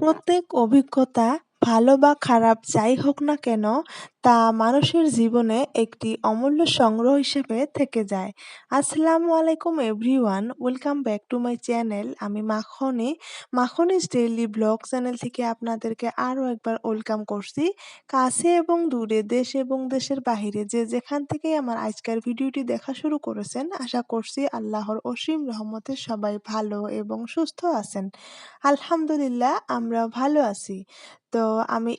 প্রত্যেক অভিজ্ঞতা ভালো বা খারাপ যাই হোক না কেন, তা মানুষের জীবনে একটি অমূল্য সংগ্রহ হিসেবে থেকে যায়। আসসালামু আলাইকুম everyone, welcome back to my channel. আমি মাখনিজ ডেইলি ব্লগ চ্যানেল থেকে আপনাদেরকে আরও একবার ওয়েলকাম করছি। কাছে এবং দূরে, দেশ এবং দেশের বাহিরে যে যেখান থেকেই আমার আজকের ভিডিওটি দেখা শুরু করেছেন, আশা করছি আল্লাহর অসীম রহমতে সবাই ভালো এবং সুস্থ আছেন। আলহামদুলিল্লাহ আমরাও ভালো আছি। তো আমি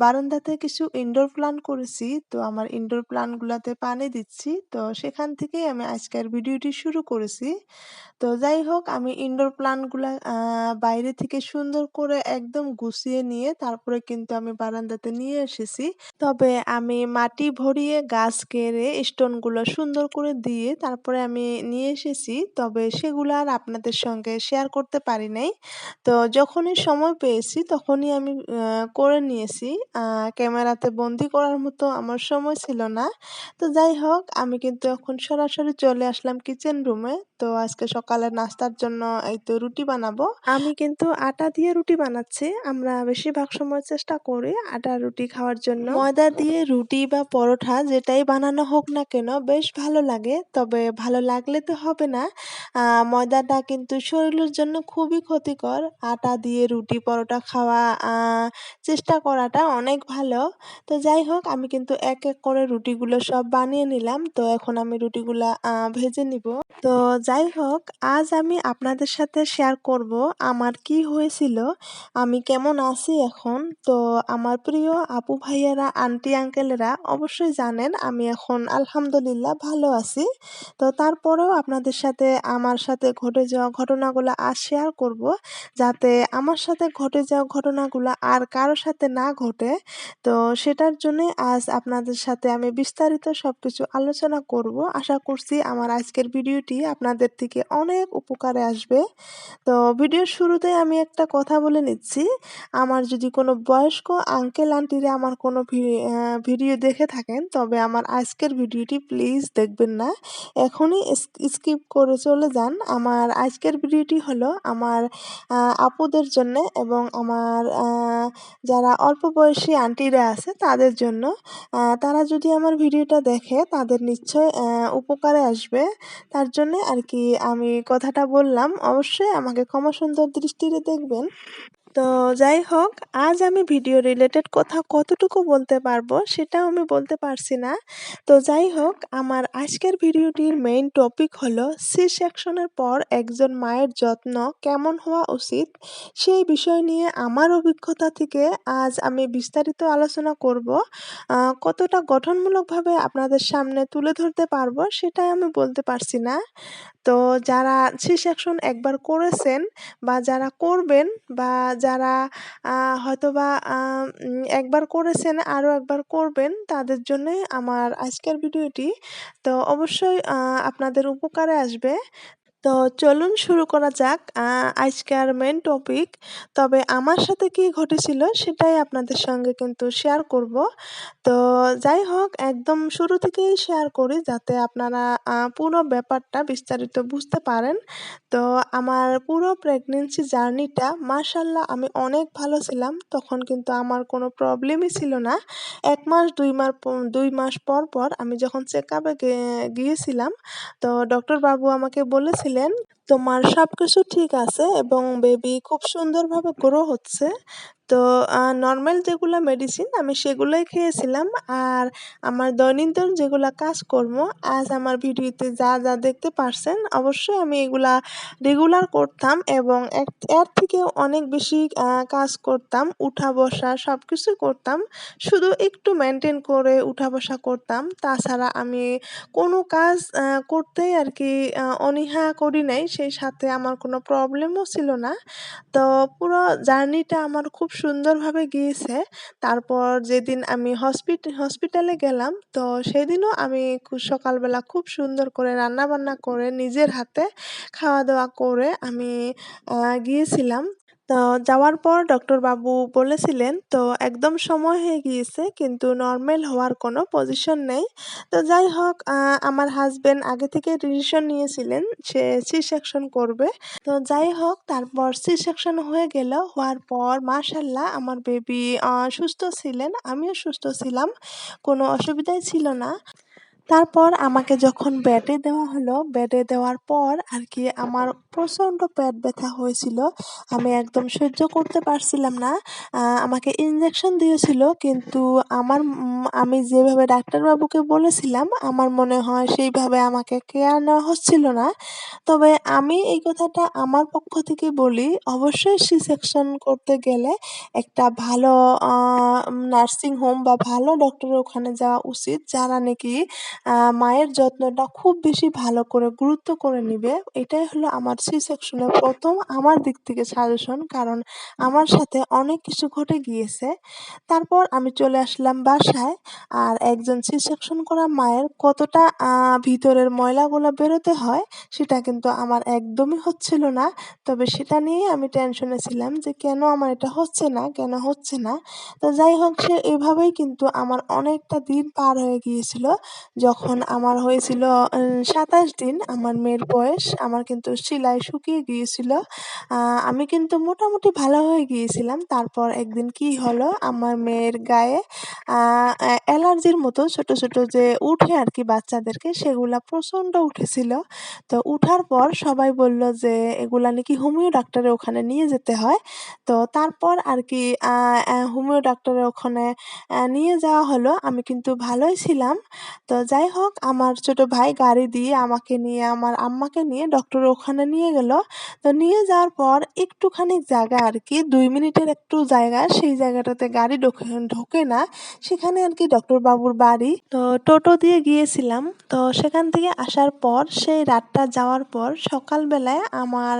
বারান্দাতে কিছু ইনডোর প্লান্ট করেছি। তো আমার ইনডোর প্লান্ট গুলাতে পানি দিচ্ছি। তো সেখান থেকেই আমি আজকের ভিডিওটি শুরু করেছি। তো যাই হোক, আমি ইনডোর প্লান্ট গুলা বাইরে থেকে সুন্দর করে একদম গুছিয়ে নিয়ে তারপরে কিন্তু আমি বারান্দাতে নিয়ে এসেছি। তবে আমি মাটি ভরিয়ে গাছ কেড়ে স্টোন গুলো সুন্দর করে দিয়ে তারপরে আমি নিয়ে এসেছি। তবে সেগুলো আর আপনাদের সঙ্গে শেয়ার করতে পারি নাই। তো যখনই সময় পেয়েছি তখনই আমি করে নিয়েছি। ক্যামেরাতে বন্দি করার মতো আমার সময় ছিল না। তো যাই হোক, আমি কিন্তু এখন সরাসরি চলে আসলাম কিচেন রুমে। তো আজকে সকালের নাস্তার জন্য এই তো রুটি বানাবো। আমি কিন্তু আটা দিয়ে রুটি বানাচ্ছি। আমরা বেশিরভাগ সময় চেষ্টা করি আটার রুটি খাওয়ার জন্য। ময়দা দিয়ে রুটি বা পরোটা যেটাই বানানো হোক না কেন বেশ ভালো লাগে। তবে ভালো লাগলে তো হবে না। ময়দাটা কিন্তু শরীরের জন্য খুবই ক্ষতিকর। আটা দিয়ে রুটি পরোটা খাওয়া চেষ্টা করাটা অনেক ভালো। তো যাই হোক, আমি কিন্তু এক এক করে রুটিগুলো সব বানিয়ে নিলাম। তো এখন আমি রুটিগুলা ভেজে নিব। তো যাই হোক, আজ আমি আপনাদের সাথে শেয়ার করব আমার কি হয়েছিল, আমি কেমন আছি এখন। তো আমার প্রিয় আপু ভাইয়ারা, আন্টি আঙ্কেলেরা অবশ্যই জানেন আমি এখন আলহামদুলিল্লাহ ভালো আছি। তো তারপরেও আপনাদের সাথে আমার সাথে ঘটে যাওয়া ঘটনাগুলো আজ শেয়ার করব, যাতে আমার সাথে ঘটে যাওয়া ঘটনাগুলো আর কারো সাথে না ঘটে। তো সেটার জন্যই আজ আপনাদের সাথে আমি বিস্তারিত সবকিছু আলোচনা করব। আশা করছি আমার আজকের ভিডিওটি আপনাদের থেকে অনেক উপকারে আসবে। তো ভিডিওর শুরুতে আমি একটা কথা বলে নিচ্ছি। আমার যদি কোনো বয়স্ক আঙ্কেল আন্টিরা আমার কোনো ভিডিও দেখে থাকেন, তবে আমার আজকের ভিডিওটি প্লিজ দেখবেন না। এখনই স্কিপ করে চলে যান। আমার আজকের ভিডিওটি হলো আমার আপুদের জন্যে এবং আমার যারা অল্প বয়সী আন্টিরা আছে তাদের জন্য। তারা যদি আমার ভিডিওটা দেখে তাদের নিশ্চয়ই উপকারে আসবে। তার জন্যে আরকি আমি কথাটা বললাম। অবশ্যই আমাকে ক্ষমা সুন্দর দৃষ্টিতে দেখবেন। তো যাই হোক, আজ আমি ভিডিও রিলেটেড কথা কতটুকু বলতে পারবো সেটাও আমি বলতে পারছি না। তো যাই হোক, আমার আজকের ভিডিওটির মেইন টপিক হলো সি সেকশনের পর একজন মায়ের যত্ন কেমন হওয়া উচিত, সেই বিষয় নিয়ে আমার অভিজ্ঞতা থেকে আজ আমি বিস্তারিত আলোচনা করব। কতটা গঠনমূলকভাবে আপনাদের সামনে তুলে ধরতে পারবো সেটাই আমি বলতে পারছি না। তো যারা সি সেকশন একবার করেছেন বা যারা করবেন বা যারা হয়তোবা একবার করেছেন আরও একবার করবেন, তাদের জন্যই আমার আজকের ভিডিওটি। তো অবশ্যই আপনাদের উপকারে আসবে। তো চলুন শুরু করা যাক আজকের মেইন টপিক। তবে আমার সাথে কি ঘটেছিল সেটাই আপনাদের সঙ্গে কিন্তু শেয়ার করব। তো যাই হোক, একদম শুরু থেকেই শেয়ার করি যাতে আপনারা পুরো ব্যাপারটা বিস্তারিত বুঝতে পারেন। তো আমার পুরো প্রেগন্যান্সি জার্নিটা মাশাআল্লাহ আমি অনেক ভালো ছিলাম। তখন কিন্তু আমার কোনো প্রবলেমই ছিল না। ১ মাস ২ মাস পর, পর আমি যখন চেকআপে গিয়েছিলাম, তো ডক্টর বাবু আমাকে বলেছিলেন, "তোমার সবকিছু ঠিক আছে এবং বেবি খুব সুন্দরভাবে গ্রো হচ্ছে।" তো নরমাল যেগুলা মেডিসিন আমি সেগুলোই খেয়েছিলাম। আর আমার দৈনন্দিন যেগুলা কাজকর্ম আজ আমার ভিডিওতে যা, যা দেখতে পারছেন অবশ্যই আমি এগুলা রেগুলার করতাম এবং এর থেকেও অনেক বেশি কাজ করতাম। উঠা বসা সবকিছুই করতাম। শুধু একটু মেইনটেইন করে উঠা বসা করতাম। তাছাড়া আমি কোনো কাজ করতেই আরকি অনীহা করি নাই। সেই সাথে আমার কোনো প্রবলেমও ছিল না। তো পুরো জার্নিটা আমার খুব সুন্দরভাবে গিয়েছে। তারপর যেদিন আমি হসপিটালে গেলাম, তো সেদিনও আমি সকালবেলা খুব সুন্দর করে রান্নাবান্না করে নিজের হাতে খাওয়া-দাওয়া করে আমি গিয়েছিলাম। তো যাওয়ার পর ডক্টর বাবু বলেছিলেন, তো একদম সময় হয়ে গিয়েছে কিন্তু নরমাল হওয়ার কোনো পজিশন নেই। তো যাই হোক আমার হাসব্যান্ড আগে থেকে ডিসিশন নিয়েছিলেন সে সি সেকশন করবে। তো যাই হোক তারপর সি সেকশন হয়ে গেল। হওয়ার পর মাশাআল্লাহ আমার বেবি সুস্থ ছিলেন, আমিও সুস্থ ছিলাম। কোনো অসুবিধাই ছিল না। তারপর আমাকে যখন বেডে দেওয়া হলো, বেডে দেওয়ার পর আরকি আমার প্রচণ্ড পেট ব্যথা হয়েছিল। আমি একদম সহ্য করতে পারছিলাম না। আমাকে ইনজেকশন দিয়েছিল কিন্তু আমি যেভাবে ডাক্তারবাবুকে বলেছিলাম, আমার মনে হয় সেইভাবে আমাকে কেয়ার নেওয়া হচ্ছিল না। তবে আমি এই কথাটা আমার পক্ষ থেকে বলি, অবশ্যই সি সেকশন করতে গেলে একটা ভালো আ নার্সিং হোম বা ভালো ডক্টরের ওখানে যাওয়া উচিত, যারা নাকি মায়ের যত্নটা খুব বেশি ভালো করে গুরুত্ব করে নিবে। এটাই হলো আমার সি সেকশনের ১ম আমার দিক থেকে সাজেশন। কারণ আমার সাথে অনেক কিছু ঘটে গিয়েছে। তারপর আমি চলে আসলাম বাসায়। আর একজন সি সেকশন করা মায়ের কতটা ভিতরের ময়লাগুলা বেরোতে হয় সেটা কিন্তু আমার একদমই হচ্ছিল না। তবে সেটা নিয়েই আমি টেনশনে ছিলাম যে কেন আমার এটা হচ্ছে না, কেন হচ্ছে না? তো যাই হোক এভাবেই কিন্তু আমার অনেকটা দিন পার হয়ে গিয়েছিল। যখন আমার হয়েছিল ২৭ দিন আমার মেয়ের বয়স, আমার কিন্তু শিলায় শুকিয়ে গিয়েছিল। আ আমি কিন্তু মোটামুটি ভালো হয়ে গিয়েছিলাম। তারপর একদিন কি হলো, আমার মেয়ের গায়ে আ অ্যালার্জির মতো ছোট, ছোট যে উঠে আরকি বাচ্চাদেরকে, সেগুলা প্রচণ্ড উঠেছিল। তো উঠার পর সবাই বলল যে এগুলা নাকি হোমিও ডাক্তারের ওখানে নিয়ে যেতে হয়। তো তারপর আরকি আ অ্যা হোমিও ডাক্তারের ওখানে নিয়ে যাওয়া হলো। আমি কিন্তু ভালোই ছিলাম। তো যাই হোক আমার ছোট ভাই গাড়ি দিয়ে আমাকে নিয়ে আমার আম্মাকে নিয়ে ডক্টরের ওখানে নিয়ে গেল। তো নিয়ে যাওয়ার পর একটুখানি জায়গা আরকি ২ মিনিটের একটু জায়গা, সেই জায়গাটাতে গাড়ি ঢোকে না। সেখানে আরকি ডক্টর বাবুর বাড়ি। তো টোটো দিয়ে গিয়েছিলাম। তো সেখান থেকে আসার পর সেই রাতটা যাওয়ার পর সকালবেলায় আমার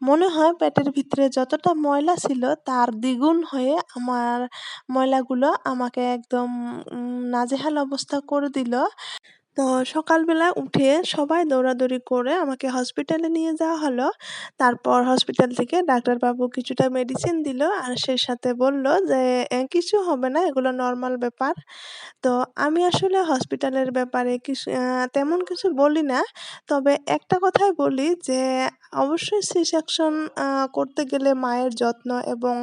মনে হয় পেটের ভিতরে যতটা ময়লা ছিল তার দ্বিগুণ হয়ে আমার ময়লাগুলো আমাকে একদম নাজেহাল অবস্থা করে দিল। তো সকালবেলা উঠে সবাই দৌড়াদৌড়ি করে আমাকে হসপিটালে নিয়ে যাওয়া হলো। তারপর হসপিটাল থেকে ডাক্তারবাবু কিছুটা মেডিসিন দিল আর সেই সাথে বলল যে, কিছু হবে না, এগুলো নরমাল ব্যাপার।" তো আমি আসলে হসপিটালের ব্যাপারে তেমন কিছু বলি না। তবে একটা কথাই বলি যে অবশ্যই সি সেকশন করতে গেলে মায়ের যত্ন এবং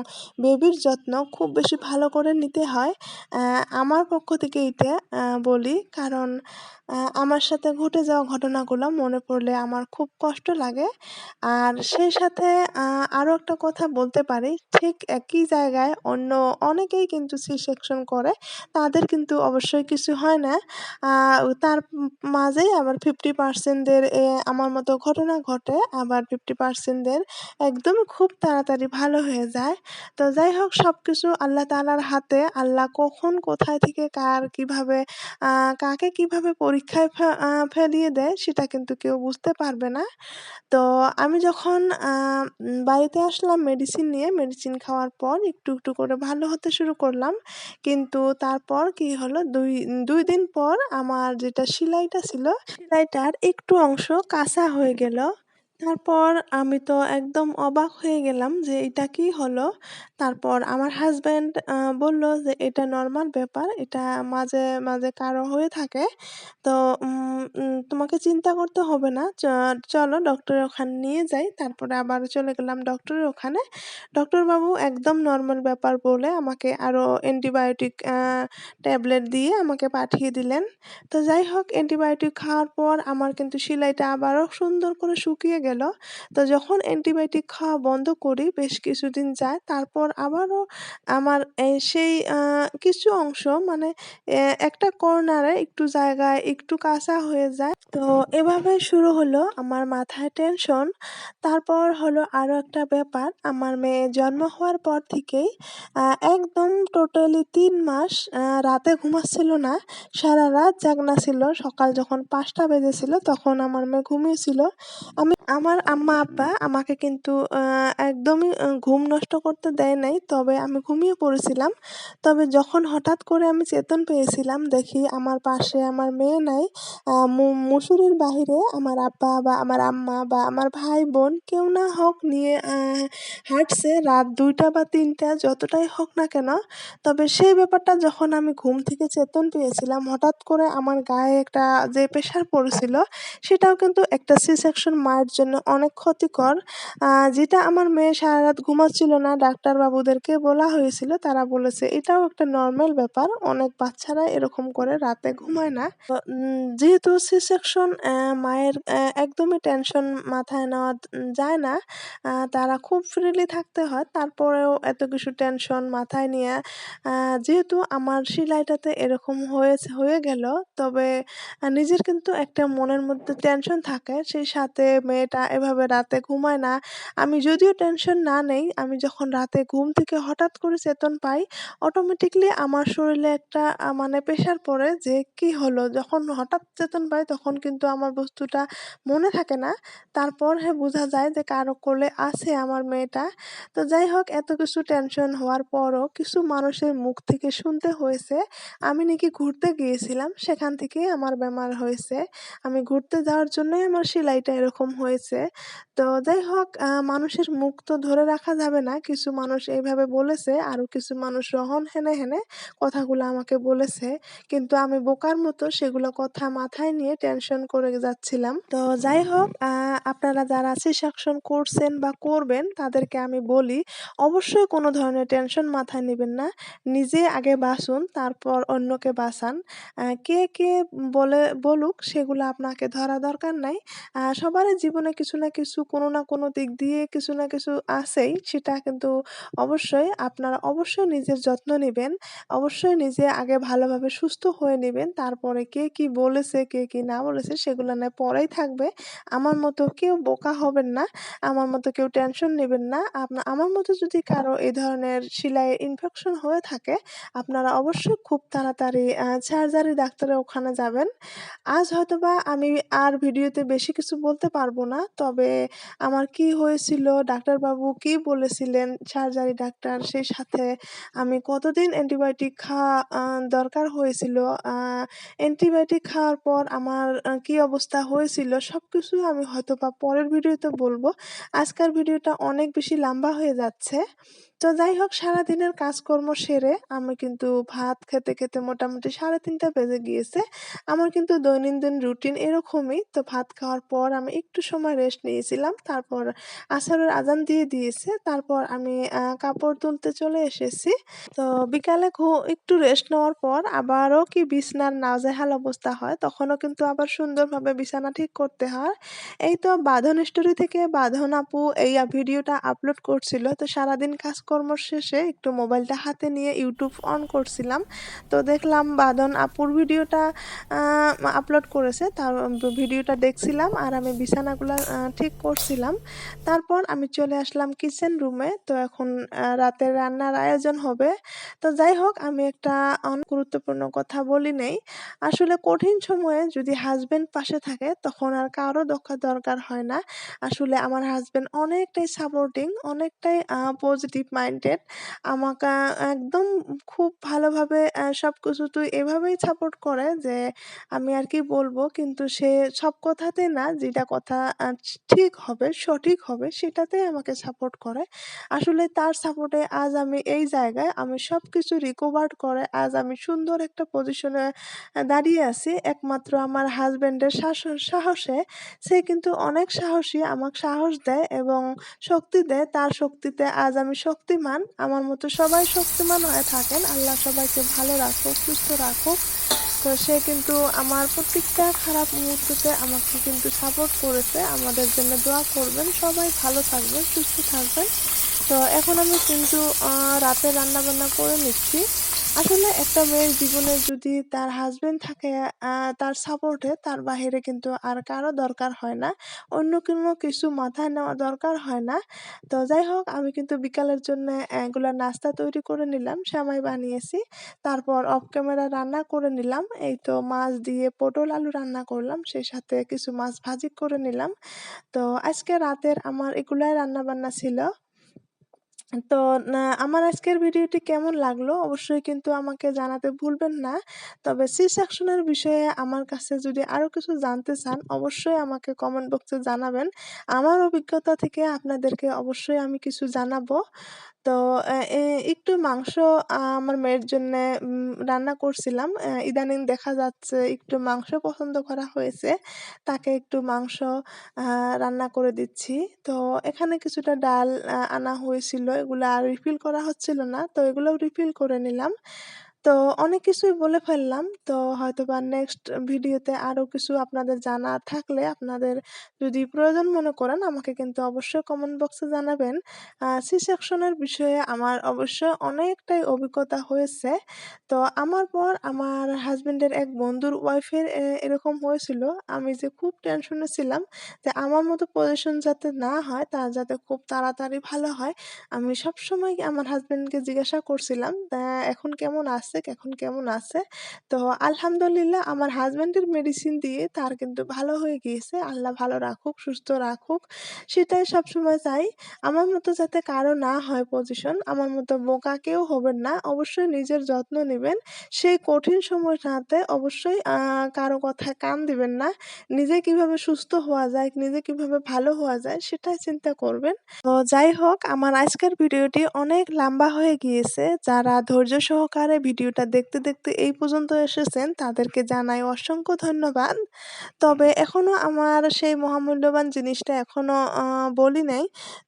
বেবির যত্ন খুব বেশি ভালো করে নিতে হয়। আ আমার পক্ষ থেকে এইটা বলি। কারণ আমার সাথে ঘটে যাওয়া ঘটনাগুলো মনে পড়লে আমার খুব কষ্ট লাগে। আর সেই সাথে আ আরো একটা কথা বলতে পারি, ঠিক একই জায়গায় অন্য অনেকেই কিন্তু সি সেকশন করে। তাদের কিন্তু অবশ্যই কিছু হয় না। আ তার মাঝেই আবার 50% দের আমার মতো ঘটনা ঘটে। আবার 50% দের একদমই খুব তাড়াতাড়ি ভালো হয়ে যায়। তো যাই হোক সবকিছু আল্লাহ তাআলার হাতে। আল্লাহ কখন কোথায় থেকে কিভাবে আ কাকে কিভাবে পরীক্ষায় ফেলিয়ে দেয় সেটা কিন্তু কেউ বুঝতে পারবে না। তো আমি যখন বাড়িতে আসলাম মেডিসিন নিয়ে, মেডিসিন খাওয়ার পর একটু, একটু করে ভালো হতে শুরু করলাম। কিন্তু তারপর কি হলো ২ দিন পর আমার যেটা সেলাইটা ছিল, সেলাইটার একটু অংশ কাঁচা হয়ে গেল। তারপর আমি তো একদম অবাক হয়ে গেলাম যে এটা কি হলো? তারপর আমার হাসব্যান্ড বলল যে, "এটা নরমাল ব্যাপার। এটা মাঝে, মাঝে কারো হয়ে থাকে। তো তোমাকে চিন্তা করতে হবে না। চলো ডক্টরের ওখানে নিয়ে যাই।" তারপরে আবার চলে গেলাম ডক্টরের ওখানে। ডক্টরবাবু একদম নরমাল ব্যাপার বলে আমাকে আরো অ্যান্টিবায়োটিক ট্যাবলেট দিয়ে আমাকে পাঠিয়ে দিলেন। তো যাই হোক অ্যান্টিবায়োটিক খাওয়ার পর আমার কিন্তু সেলাইটা আবারও সুন্দর করে শুকিয়ে গেল। তো যখন অ্যান্টিবায়োটিক খাওয়া বন্ধ করি বেশ কিছুদিন যায়। তারপর আবারও আমার সেই কিছু অংশ মানে একটা কর্নারে একটু জায়গায় একটু কাঁচা হয়ে যায়। তো এভাবে শুরু হলো আমার মাথায় টেনশন। তারপর হলো আরো একটা ব্যাপার, আমার মেয়ে জন্ম হওয়ার পর থেকেই আ একদম টোটালি ৩ মাস রাতে ঘুমাচ্ছিল না। সারারাত জাগনা ছিল। সকাল যখন ৫টা বেজেছিল তখন আমার মেয়ে ঘুমিয়েছিল। আমি আমার আম্মা আব্বা আমাকে কিন্তু একদমই ঘুম নষ্ট করতে দেয় নাই। তবে আমি ঘুমিয়ে পড়েছিলাম। তবে যখন হঠাৎ করে আমি চেতন পেয়েছিলাম, দেখি আমার পাশে আমার মেয়ে নাই। মুসুরির বাহিরে আমার আব্বা বা আমার আম্মা বা আমার ভাই-বোন কেউ না হোক নিয়ে হাঁটছে রাত ২টা বা ৩টা যতটাই হোক না কেন। তবে সেই ব্যাপারটা যখন আমি ঘুম থেকে চেতন পেয়েছিলাম, হঠাৎ করে আমার গায়ে একটা যে প্রেশার পড়েছিল, সেটাও কিন্তু একটা সি সেকশন মায়ের জন্য অনেক ক্ষতিকর। যেটা আমার মেয়ে সারারাত ঘুমাচ্ছিল না, ডাক্তারবাবুদেরকে বলা হয়েছিল। তারা বলেছে এটাও একটা নরমাল ব্যাপার। অনেক বাচ্চারা এরকম করে রাতে ঘুমায় না। তো যেহেতু সি সেকশন মায়ের একদমই টেনশন মাথায় নেওয়া যায় না। তারা খুব ফ্রিলি থাকতে হয়। তারপরেও এত কিছু টেনশন মাথায় নিয়ে যেহেতু আমার সেলাইটাতে এরকম হয়ে গেল, তবে নিজের কিন্তু একটা মনের মধ্যে টেনশন থাকে। সেই সাথে মেয়েটা এভাবে রাতে ঘুমায় না। আমি যদিও টেনশন না নেই, আমি যখন রাতে ঘুম থেকে হঠাৎ করে চেতন পাই, অটোমেটিক্যালি আমার শরীরে একটা মানে প্রেশার পড়ে যে কি হলো? যখন হঠাৎ চেতন পাই তখন কিন্তু আমার বস্তুটা মনে থাকে না। তারপর বোঝা যায় যে কারো কোলে আছে আমার মেয়েটা। তো যাই হোক, এত কিছু টেনশন হওয়ার পরও কিছু মানুষের মুখ থেকে শুনতে হয়েছে আমি নাকি ঘুরতে গিয়েছিলাম, সেখান থেকেই আমার বেমার হয়েছে। আমি ঘুরতে যাওয়ার জন্যই আমার সেলাইটা এরকম হয়েছে। তো যাই হোক, মানুষের মুখ তো ধরে রাখা যাবে না। কিছু মানুষ এইভাবে বলেছে, আরো কিছু মানুষ রহন হেনে কথাগুলো আমাকে বলেছে। কিন্তু আমি বোকার মতো সেগুলো কথা মাথায় নিয়ে টেনশন করে যাচ্ছিলাম। তো যাই হোক, আপনারা যারা সি-সেকশন করছেন বা করবেন তাদেরকে আমি বলি, অবশ্যই কোনো ধরনের টেনশন মাথায় নিবেন না। নিজে আগে বাঁচুন, তারপর অন্যকে বাঁচান। কে বলুক সেগুলো আপনাকে ধরা দরকার নাই। সবারই জীবনে কিছু না কিছু কোনো না কোনো দিক দিয়ে কিছু না কিছু আছেই। সেটা কিন্তু আপনারা অবশ্যই নিজের যত্ন নিবেন। অবশ্যই নিজে আগে ভালোভাবে সুস্থ হয়ে নিবেন। তারপরে কে কি বলেছে, কে কি না বলেছে সেগুলো নয় পরেই থাকবে। আমার মতো কেউ বোকা হবেন না। আমার মতো কেউ টেনশন নিবেন না। আমার মতো যদি কারো এই ধরনের শিলায় ইনফেকশন হয়ে থাকে, আপনারা অবশ্যই খুব তাড়াতাড়ি সার্জারি ডাক্তারের ওখানে যাবেন। আজ হয়তোবা আমি আর ভিডিওতে বেশি কিছু বলতে পারবো না। তবে আমার কি হয়েছিল, ডাক্তারবাবু কি বলেছিলেন, সার্জারি ডাক্তার, সেই সাথে আমি কতদিন অ্যান্টিবায়োটিক খাওয়া দরকার হয়েছিল, আ অ্যান্টিবায়োটিক খাওয়ার পর আমার কি অবস্থা হয়েছিল, সবকিছু আমি হয়তোবা পরের ভিডিওতে বলবো। আজকের ভিডিওটা অনেক বেশি লম্বা হয়ে যাচ্ছে। তো যাই হোক, সারাদিনের কাজকর্ম সেরে আমি কিন্তু ভাত খেতে মোটামুটি 3:30 বেজে গিয়েছে। আমার কিন্তু দৈনন্দিন রুটিন এরকমই। তো ভাত খাওয়ার পর আমি একটু সময় রেস্ট নিয়েছিলাম। তারপর আসরের আজান দিয়ে দিয়েছে। তারপর আমি কাপড় তুলতে চলে এসেছি। তো বিকালে একটু রেস্ট নেওয়ার পর আবারও কি বিছানার নাজেহাল অবস্থা হয়, তখনও কিন্তু আবার সুন্দরভাবে বিছানা ঠিক করতে হয়। এই তো বাঁধন স্টোরি থেকে বাঁধন আপু এই ভিডিওটা আপলোড করছিল। তো সারাদিন কাজকর্ম শেষে একটু মোবাইলটা হাতে নিয়ে YouTube অন করছিলাম। তো দেখলাম বাঁধন আপুর ভিডিওটা আ আপলোড করেছে। তার ভিডিওটা দেখছিলাম আর আমি বিছানাগুলা ঠিক করছিলাম। তারপর আমি চলে আসলাম কিচেন রুমে। তো এখন রাতের রান্নার আয়োজন হবে। তো যাই হোক, আমি একটা অনেক গুরুত্বপূর্ণ কথা বলি নেই। আসলে কঠিন সময়ে যদি হাসব্যান্ড পাশে থাকে তখন আর কারো দরকার হয় না। আসলে আমার হাসব্যান্ড অনেকটাই সাপোর্টিং, অনেকটাই পজিটিভ মাইন্ডেড। আমাকে একদম খুব ভালোভাবে সবকিছুতেই এভাবেই সাপোর্ট করে যে আমি আর কি বলবো, কিন্তু সে সব কথাতে না, যেটা কথা ঠিক হবে, সঠিক হবে সেটাতেই আমাকে সাপোর্ট করে। আসলে তার সাপোর্টে আজ আমি এই জায়গায়, আমি সবকিছু রিকভার করে আজ আমি সুন্দর একটা পজিশনে দাঁড়িয়ে আছি। একমাত্র আমার হাসব্যান্ডের সাহসে। সে কিন্তু অনেক সাহসী, আমাকে সাহস দেয় এবং শক্তি দেয়। তার শক্তিতে আজ আমি শক্তিমান। আমার মতো সবাই শক্তিমান হয়ে থাকেন। আল্লাহ সবাইকে ভালো রাখুক, সুস্থ রাখুক। তো সে কিন্তু আমার প্রত্যেকটা খারাপ মুহূর্ততে আমাকে কিন্তু সাপোর্ট করেছে। আমাদের জন্য দোয়া করবেন। সবাই ভালো থাকবেন, সুস্থ থাকবেন। তো এখন আমি কিন্তু রাতে রান্নাবান্না করে নিচ্ছি। আসলে একটা মেয়ের জীবনে যদি তার হাসব্যান্ড থাকে তার সাপোর্টে, তার বাহিরে কিন্তু আর কারো দরকার হয় না। অন্য কোনো কিছু মাথায় নেওয়া দরকার হয় না। তো যাই হোক, আমি কিন্তু বিকালের জন্যে এগুলা নাস্তা তৈরি করে নিলাম, সেমাই বানিয়েছি। তারপর অফ ক্যামেরা রান্না করে নিলাম। এই তো মাছ দিয়ে পটল আলু রান্না করলাম, সেই সাথে কিছু মাছ ভাজি করে নিলাম। তো আজকে রাতের আমার এগুলাই রান্নাবান্না ছিল। তো আমার আজকের ভিডিওটি কেমন লাগলো অবশ্যই কিন্তু আমাকে জানাতে ভুলবেন না। তবে সি সেকশনের বিষয়ে আমার কাছে যদি আরো কিছু জানতে চান অবশ্যই আমাকে কমেন্ট বক্সে জানাবেন। আমার অভিজ্ঞতা থেকে আপনাদেরকে অবশ্যই আমি কিছু জানাবো। তো একটু মাংস আমার মেয়ের জন্যে রান্না করছিলাম। ইদানিং দেখা যাচ্ছে একটু মাংস পছন্দ করা হয়েছে। তাকে একটু মাংস আ রান্না করে দিচ্ছি। তো এখানে কিছুটা ডাল আনা হয়েছিল। এগুলা আর রিফিল করা হচ্ছিল না। তো এগুলোও রিফিল করে নিলাম। তো অনেক কিছুই বলে ফেললাম। তো হয়তোবা নেক্সট ভিডিওতে আরো কিছু আপনাদের জানার থাকলে, আপনাদের যদি প্রয়োজন মনে করেন আমাকে কিন্তু অবশ্যই কমেন্ট বক্সে জানাবেন। সি সেকশনের বিষয়ে আমার অবশ্যই অনেকটাই অভিজ্ঞতা হয়েছে। তো আমার পর আমার হাসব্যান্ডের এক বন্ধুর ওয়াইফের এরকম হয়েছিল। আমি যে খুব টেনশনে ছিলাম যে আমার মতো পজিশন যাতে না হয়, তার যাতে খুব তাড়াতাড়ি ভালো হয়। আমি সবসময় আমার হাসব্যান্ডকে জিজ্ঞাসা করছিলাম, এখন কেমন আছে, এখন কেমন আছে? তো আলহামদুলিল্লাহ আমার হাসব্যান্ডের মেডিসিন দিয়ে তার কিন্তু ভালো হয়ে গিয়েছে। আল্লাহ ভালো রাখুক, সুস্থ রাখুক। সেটাই সবসময় চাই। আমার মতো যাতে কারো না হয় পজিশন, আমার মতো বোকা কেউ হবেন না। অবশ্যই নিজের যত্ন নিবেন। সেই কঠিন সময়টাতে অবশ্যই কারো কথায় কান দিবেন না। নিজে কিভাবে সুস্থ হওয়া যায়, নিজে কিভাবে ভালো হওয়া যায় সেটাই চিন্তা করবেন। তো যাই হোক, আমার আজকের ভিডিওটি অনেক লম্বা হয়ে গিয়েছে। যারা ধৈর্য সহকারে ভিডিওটা দেখতে, দেখতে এই পর্যন্ত এসেছেন তাদেরকে জানাই অসংখ্য ধন্যবাদ। তবে এখনো আমার সেই মহামূল্যবান জিনিসটা এখনো বলি নাই।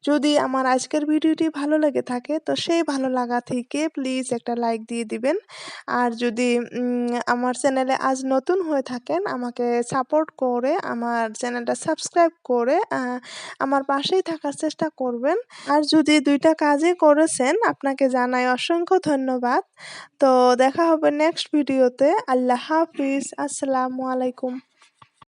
যদি আমার আজকের ভিডিওটি ভালো লেগে থাকে তো সেই ভালো লাগা থেকে প্লিজ একটা লাইক দিয়ে দিবেন। আর যদি আমার চ্যানেলে আজ নতুন হয়ে থাকেন আমাকে সাপোর্ট করে আমার চ্যানেলটা সাবস্ক্রাইব করে আমার পাশেই থাকার চেষ্টা করবেন। আর যদি ২ টা কাজই করেছেন আপনাকে জানাই অসংখ্য ধন্যবাদ। তো দেখা হবে নেক্সট ভিডিওতে। আল্লাহ হাফিজ। আসসালামু আলাইকুম।